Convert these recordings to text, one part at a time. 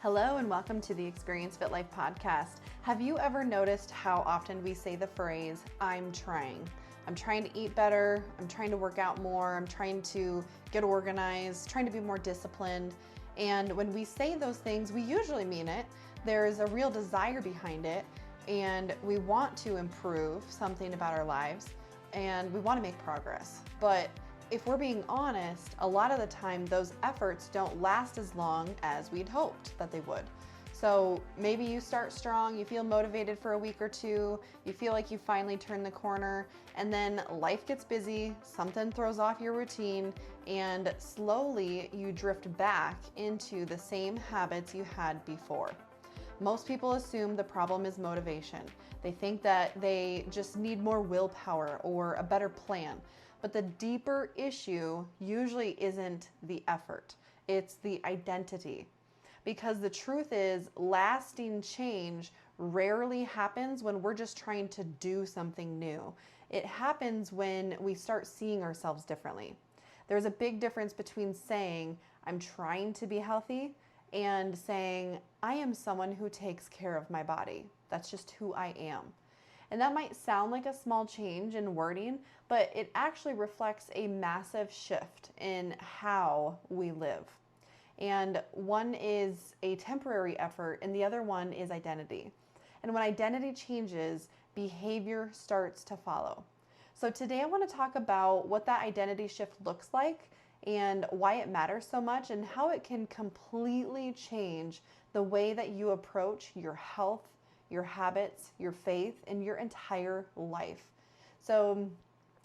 Hello and welcome to the Experience Fit Life podcast. Have you ever noticed how often we say the phrase, I'm trying to eat better, I'm trying to work out more, I'm trying to get organized, trying to be more disciplined. And when we say those things, we usually mean it. There's a real desire behind it, and we want to improve something about our lives, and we want to make progress. But if we're being honest, a lot of the time those efforts don't last as long as we'd hoped that they would. So maybe you start strong, you feel motivated for a week or two, you feel like you finally turned the corner, and then life gets busy, something throws off your routine, and slowly you drift back into the same habits you had before. Most people assume the problem is motivation. They think that they just need more willpower or a better plan. But the deeper issue usually isn't the effort, it's the identity. Because the truth is, lasting change rarely happens when we're just trying to do something new. It happens when we start seeing ourselves differently. There's a big difference between saying, I'm trying to be healthy, and saying, I am someone who takes care of my body. That's just who I am. And that might sound like a small change in wording, but it actually reflects a massive shift in how we live. And one is a temporary effort, and the other one is identity. And when identity changes, behavior starts to follow. So today I want to talk about what that identity shift looks like and why it matters so much and how it can completely change the way that you approach your health, your habits, your faith, and your entire life. So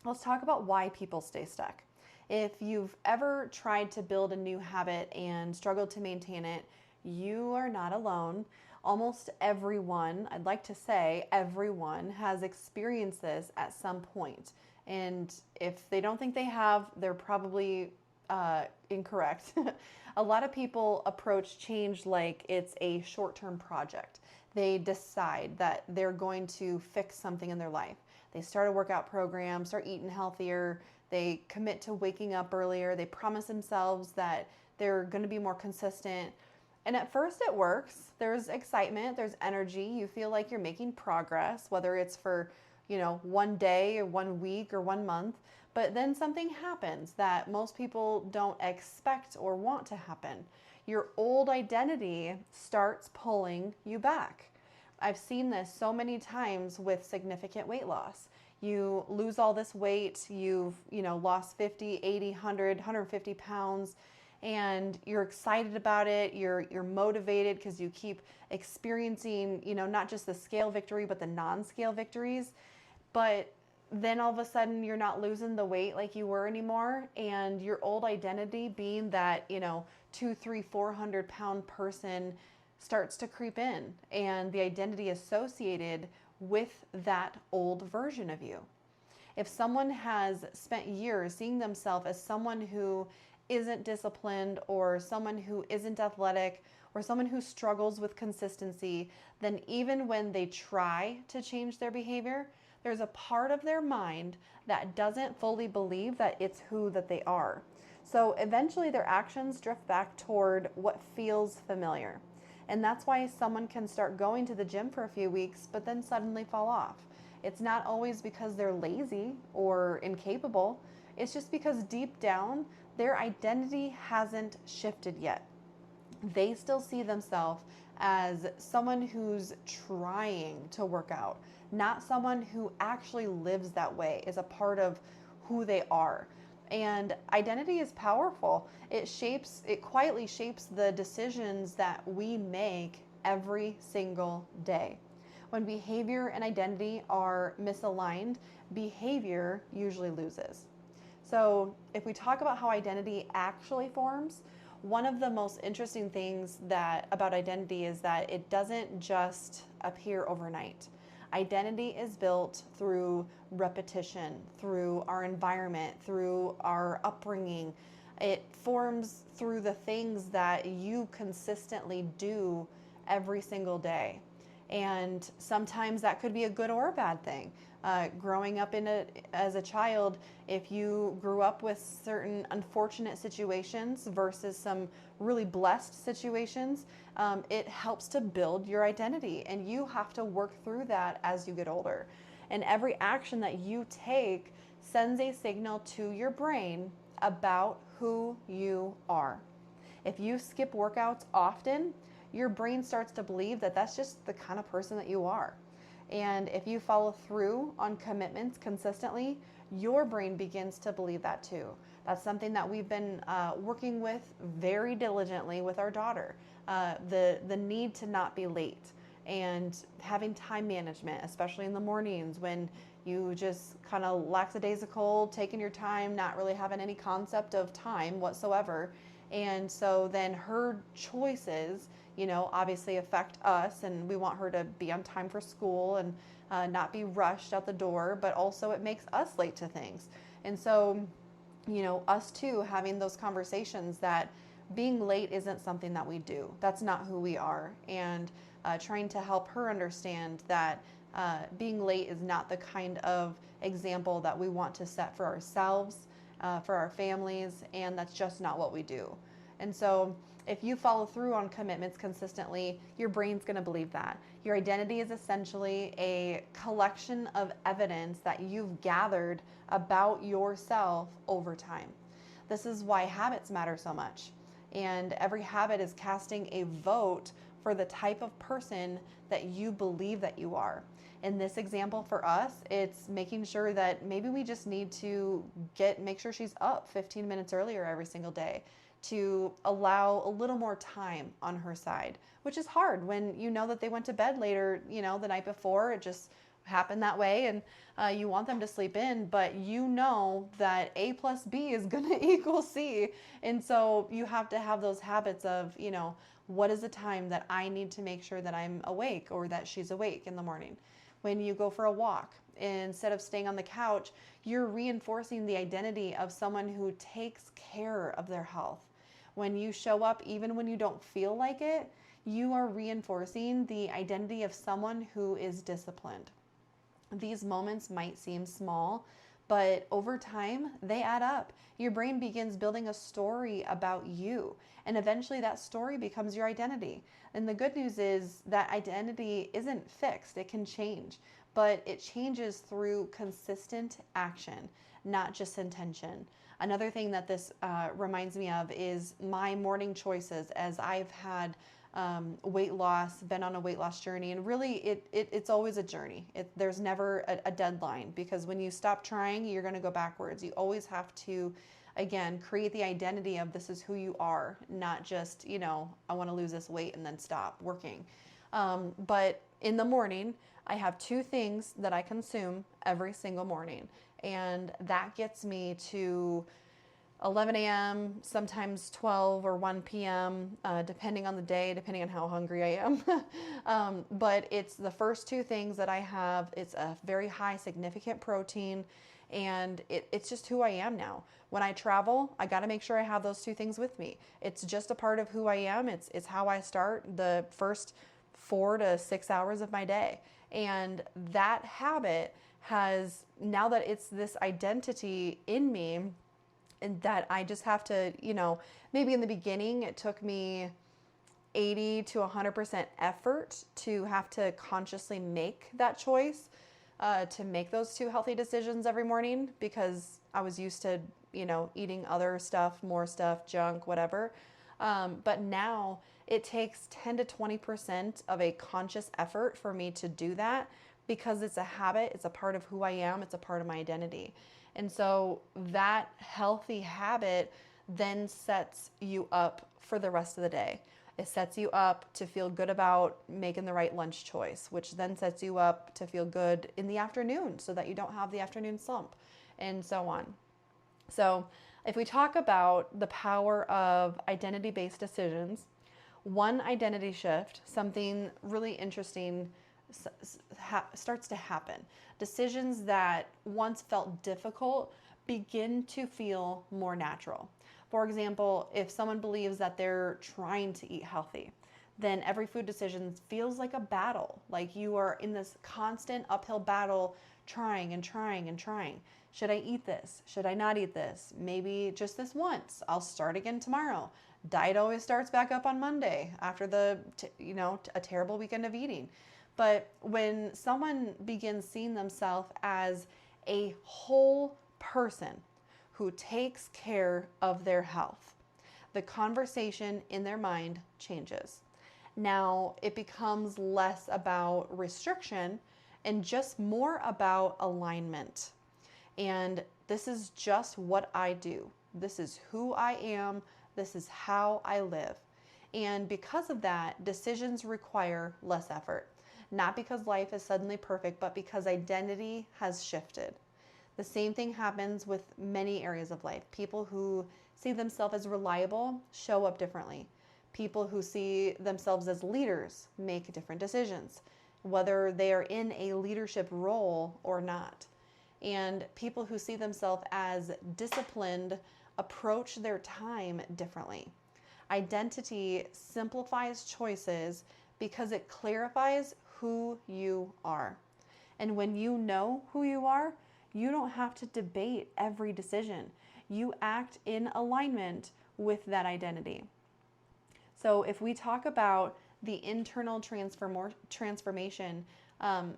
let's talk about why people stay stuck. If you've ever tried to build a new habit and struggled to maintain it, you are not alone. Almost everyone, I'd like to say everyone, has experienced this at some point. And if they don't think they have, they're probably incorrect. A lot of people approach change like it's a short-term project. They decide that they're going to fix something in their life. They start a workout program, start eating healthier, they commit to waking up earlier, they promise themselves that they're going to be more consistent. And at first it works. There's excitement, there's energy, you feel like you're making progress, whether it's for, one day or 1 week or 1 month. But then something happens that most people don't expect or want to happen. Your old identity starts pulling you back. I've seen this so many times with significant weight loss. You lose all this weight, you've lost 50, 80, 100, 150 pounds, and you're excited about it, you're motivated because you keep experiencing, not just the scale victory, but the non-scale victories. But then all of a sudden you're not losing the weight like you were anymore, and your old identity being that 200, 300, 400 pound person starts to creep in, and the identity associated with that old version of you. If someone has spent years seeing themselves as someone who isn't disciplined, or someone who isn't athletic, or someone who struggles with consistency, then even when they try to change their behavior, there's a part of their mind that doesn't fully believe that it's who that they are. So eventually their actions drift back toward what feels familiar. And that's why someone can start going to the gym for a few weeks, but then suddenly fall off. It's not always because they're lazy or incapable. It's just because deep down, their identity hasn't shifted yet. They still see themselves as someone who's trying to work out, not someone who actually lives that way, is a part of who they are. And identity is powerful. It quietly shapes the decisions that we make every single day. When behavior and identity are misaligned, behavior usually loses. So if we talk about how identity actually forms, one of the most interesting things about identity is that it doesn't just appear overnight. Identity is built through repetition, through our environment, through our upbringing. It forms through the things that you consistently do every single day. And sometimes that could be a good or a bad thing. Growing up as a child, if you grew up with certain unfortunate situations versus some really blessed situations, it helps to build your identity. And you have to work through that as you get older. And every action that you take sends a signal to your brain about who you are. If you skip workouts often, your brain starts to believe that that's just the kind of person that you are. And if you follow through on commitments consistently, your brain begins to believe that too. That's something that we've been working with very diligently with our daughter. The need to not be late and having time management, especially in the mornings when you just kind of lackadaisical, taking your time, not really having any concept of time whatsoever. And so then her choices, obviously affect us, and we want her to be on time for school and not be rushed out the door, but also it makes us late to things. And so, us too, having those conversations that being late isn't something that we do. That's not who we are. And trying to help her understand that being late is not the kind of example that we want to set for ourselves, for our families, and that's just not what we do. And so if you follow through on commitments consistently, your brain's going to believe that. Your identity is essentially a collection of evidence that you've gathered about yourself over time. This is why habits matter so much. And every habit is casting a vote for the type of person that you believe that you are. In this example for us, it's making sure that maybe we just need to make sure she's up 15 minutes earlier every single day, to allow a little more time on her side, which is hard when you know that they went to bed later, the night before. It just happened that way, and you want them to sleep in, but you know that A plus B is going to equal C. And so you have to have those habits of, what is the time that I need to make sure that I'm awake or that she's awake in the morning. When you go for a walk, instead of staying on the couch, you're reinforcing the identity of someone who takes care of their health. When you show up, even when you don't feel like it, you are reinforcing the identity of someone who is disciplined. These moments might seem small, but over time, they add up. Your brain begins building a story about you, and eventually that story becomes your identity. And the good news is that identity isn't fixed, it can change, but it changes through consistent action, not just intention. Another thing that this reminds me of is my morning choices as I've had weight loss, been on a weight loss journey, and really it's always a journey. There's never a deadline, because when you stop trying, you're going to go backwards. You always have to, again, create the identity of this is who you are, not just, I want to lose this weight and then stop working. But in the morning, I have two things that I consume every single morning, and that gets me to 11 a.m., sometimes 12 or 1 p.m., depending on the day, depending on how hungry I am. But it's the first two things that I have. It's a very high significant protein, and it's just who I am now. When I travel, I got to make sure I have those two things with me. It's just a part of who I am. It's how I start the first 4 to 6 hours of my day. And that habit has, now that it's this identity in me, and that I just have to, maybe in the beginning it took me 80 to 100% effort to have to consciously make that choice, to make those two healthy decisions every morning, because I was used to, eating other stuff, more stuff, junk, whatever. But now it takes 10 to 20% of a conscious effort for me to do that, because it's a habit, it's a part of who I am, it's a part of my identity. And so that healthy habit then sets you up for the rest of the day. It sets you up to feel good about making the right lunch choice, which then sets you up to feel good in the afternoon so that you don't have the afternoon slump, and so on. So if we talk about the power of identity-based decisions, one identity shift, something really interesting starts to happen. Decisions that once felt difficult begin to feel more natural. For example, if someone believes that they're trying to eat healthy, then every food decision feels like a battle. Like you are in this constant uphill battle, trying and trying and trying. Should I eat this? Should I not eat this? Maybe just this once. I'll start again tomorrow. Diet always starts back up on Monday after a terrible weekend of eating. But when someone begins seeing themselves as a whole person who takes care of their health, the conversation in their mind changes. Now it becomes less about restriction and just more about alignment. And this is just what I do. This is who I am. This is how I live. And because of that, decisions require less effort. Not because life is suddenly perfect, but because identity has shifted. The same thing happens with many areas of life. People who see themselves as reliable show up differently. People who see themselves as leaders make different decisions, whether they are in a leadership role or not. And people who see themselves as disciplined approach their time differently. Identity simplifies choices because it clarifies who you are. And when you know who you are, you don't have to debate every decision. You act in alignment with that identity. So if we talk about the internal transformation,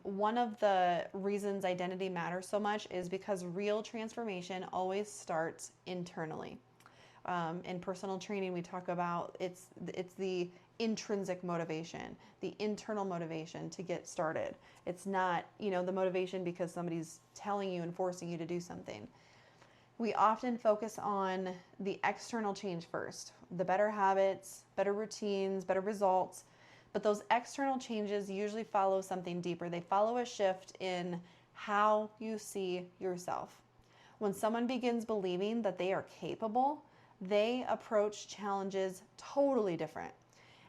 one of the reasons identity matters so much is because real transformation always starts internally. In personal training, we talk about it's the intrinsic motivation, the internal motivation to get started. It's not, the motivation because somebody's telling you and forcing you to do something. We often focus on the external change first, the better habits, better routines, better results. But those external changes usually follow something deeper. They follow a shift in how you see yourself. When someone begins believing that they are capable, they approach challenges totally different.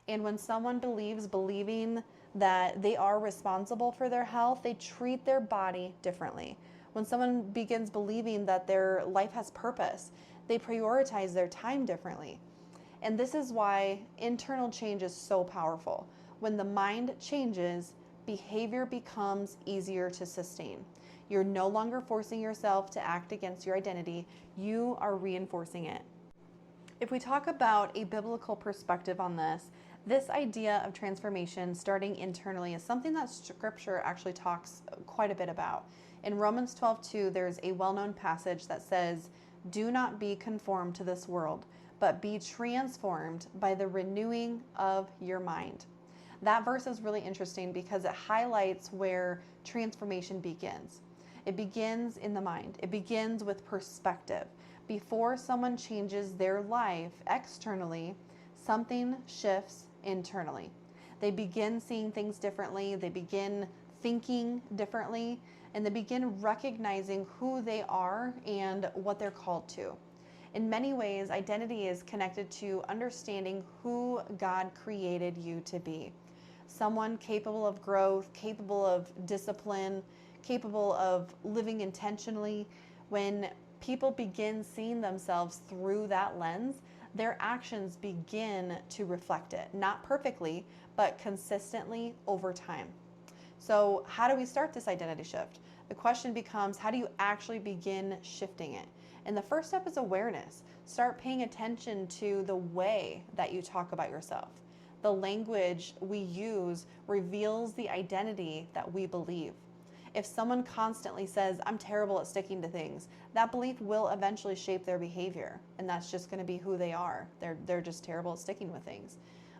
And when someone believing that they are responsible for their health, they treat their body differently. When someone begins believing that their life has purpose, they prioritize their time differently. And this is why internal change is so powerful. When the mind changes, behavior becomes easier to sustain. You're no longer forcing yourself to act against your identity, you are reinforcing it. If we talk about a biblical perspective on this idea of transformation starting internally is something that Scripture actually talks quite a bit about. In Romans 12:2, there's a well-known passage that says, "Do not be conformed to this world, but be transformed by the renewing of your mind." That verse is really interesting because it highlights where transformation begins. It begins in the mind. It begins with perspective. Before someone changes their life externally, something shifts internally. They begin seeing things differently. They begin thinking differently, and they begin recognizing who they are and what they're called to. In many ways, identity is connected to understanding who God created you to be. Someone capable of growth, capable of discipline, capable of living intentionally. When people begin seeing themselves through that lens, their actions begin to reflect it. Not perfectly, but consistently over time. So how do we start this identity shift? The question becomes, how do you actually begin shifting it? And the first step is awareness. Start paying attention to the way that you talk about yourself. The language we use reveals the identity that we believe. If someone constantly says, "I'm terrible at sticking to things," that belief will eventually shape their behavior. And that's just going to be who they are. They're just terrible at sticking with things.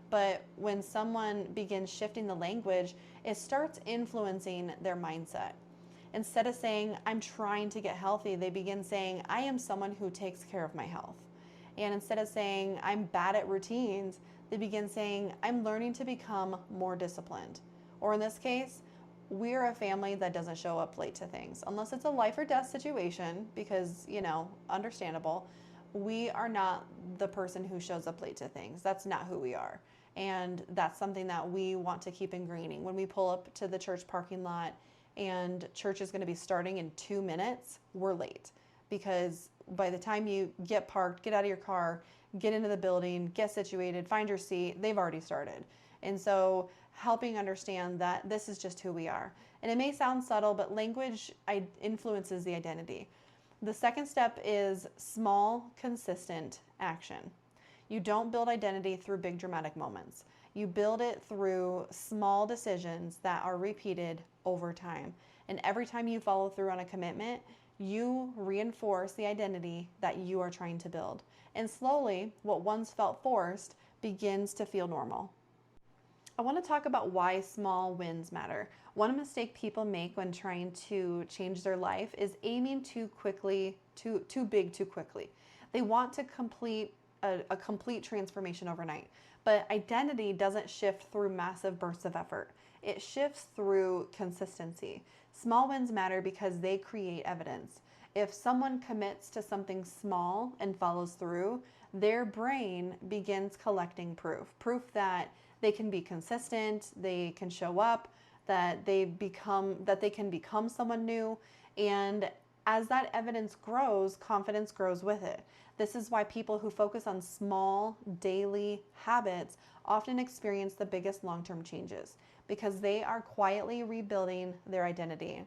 But when someone begins shifting the language, it starts influencing their mindset. Instead of saying, "I'm trying to get healthy," they begin saying, "I am someone who takes care of my health." And instead of saying, "I'm bad at routines," they begin saying, "I'm learning to become more disciplined." Or in this case, we're a family that doesn't show up late to things. Unless it's a life or death situation, because, understandable. We are not the person who shows up late to things. That's not who we are. And that's something that we want to keep ingraining. When we pull up to the church parking lot and church is going to be starting in 2 minutes, we're late. Because by the time you get parked, get out of your car, get into the building, get situated, find your seat, they've already started. And so helping understand that this is just who we are. And it may sound subtle, but language influences the identity. The second step is small, consistent action. You don't build identity through big dramatic moments. You build it through small decisions that are repeated over time. And every time you follow through on a commitment, you reinforce the identity that you are trying to build. And slowly, what once felt forced begins to feel normal. I want to talk about why small wins matter. One mistake people make when trying to change their life is aiming too big too quickly. They want to complete a complete transformation overnight. But identity doesn't shift through massive bursts of effort. It shifts through consistency. Small wins matter because they create evidence. If someone commits to something small and follows through, their brain begins collecting proof that they can be consistent, they can show up, that they can become someone new, and as that evidence grows, confidence grows with it. This is why people who focus on small daily habits often experience the biggest long-term changes, because they are quietly rebuilding their identity.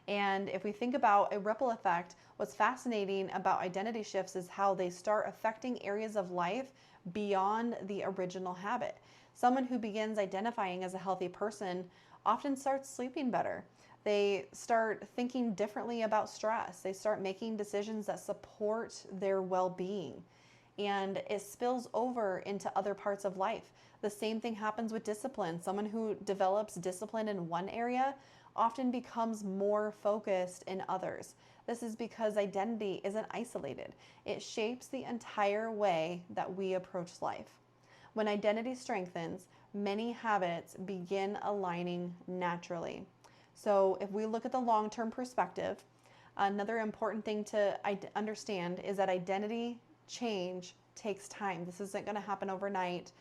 And if we think about a ripple effect, what's fascinating about identity shifts is how they start affecting areas of life beyond the original habit. Someone who begins identifying as a healthy person often starts sleeping better. They start thinking differently about stress. They start making decisions that support their well-being. And it spills over into other parts of life. The same thing happens with discipline. Someone who develops discipline in one area often becomes more focused in others. This is because identity isn't isolated. It shapes the entire way that we approach life. When identity strengthens, many habits begin aligning naturally. So if we look at the long-term perspective, another important thing to understand is that identity change takes time. This isn't going to happen overnight.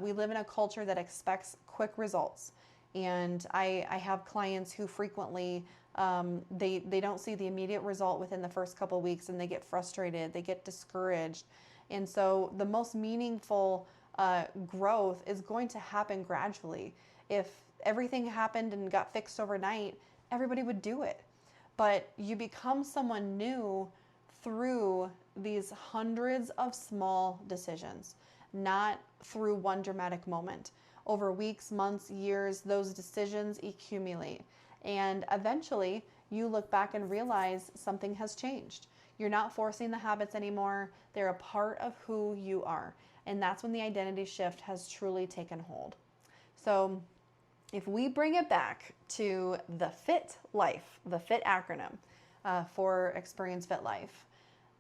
We live in a culture that expects quick results. And I have clients who frequently, they don't see the immediate result within the first couple of weeks, and they get frustrated, they get discouraged. And so the most meaningful growth is going to happen gradually. If everything happened and got fixed overnight, everybody would do it. But you become someone new through these hundreds of small decisions, not through one dramatic moment. Over weeks, months, years, those decisions accumulate. And eventually, you look back and realize something has changed. You're not forcing the habits anymore. They're a part of who you are. And that's when the identity shift has truly taken hold. So if we bring it back to the FIT life, the FIT acronym for Experience Fit Life,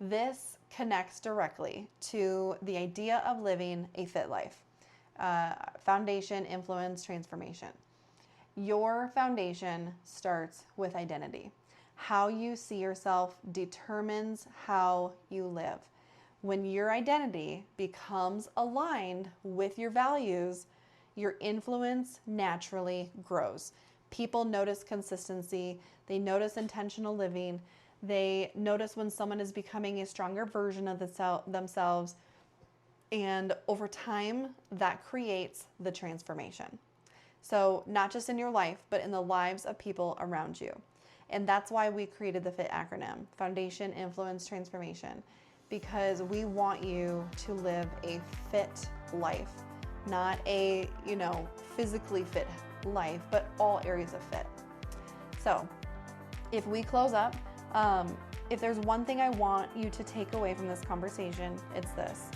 this connects directly to the idea of living a fit life. Foundation, influence, transformation. Your foundation starts with identity. How you see yourself determines how you live. When your identity becomes aligned with your values, your influence naturally grows. People notice consistency. They notice intentional living. They notice when someone is becoming a stronger version of themselves. And over time, that creates the transformation. So not just in your life, but in the lives of people around you. And that's why we created the FIT acronym, Foundation, Influence, Transformation, because we want you to live a fit life, not a, physically fit life, but all areas of fit. So if we close up, if there's one thing I want you to take away from this conversation, it's this.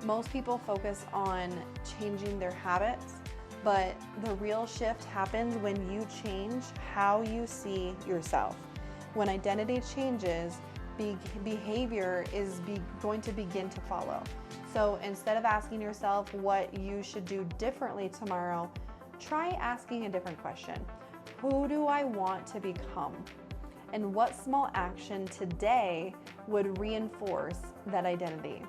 Most people focus on changing their habits, but the real shift happens when you change how you see yourself. When identity changes, behavior is going to begin to follow. So instead of asking yourself what you should do differently tomorrow, try asking a different question. Who do I want to become? And what small action today would reinforce that identity?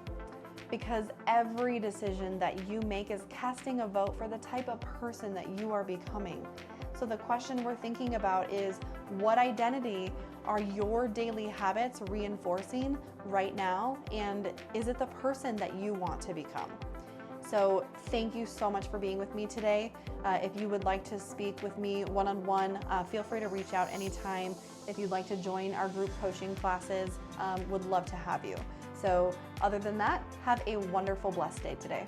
Because every decision that you make is casting a vote for the type of person that you are becoming. So the question we're thinking about is, what identity are your daily habits reinforcing right now? And is it the person that you want to become? So thank you so much for being with me today. If you would like to speak with me one-on-one, feel free to reach out anytime. If you'd like to join our group coaching classes, would love to have you. So other than that, have a wonderful, blessed day today.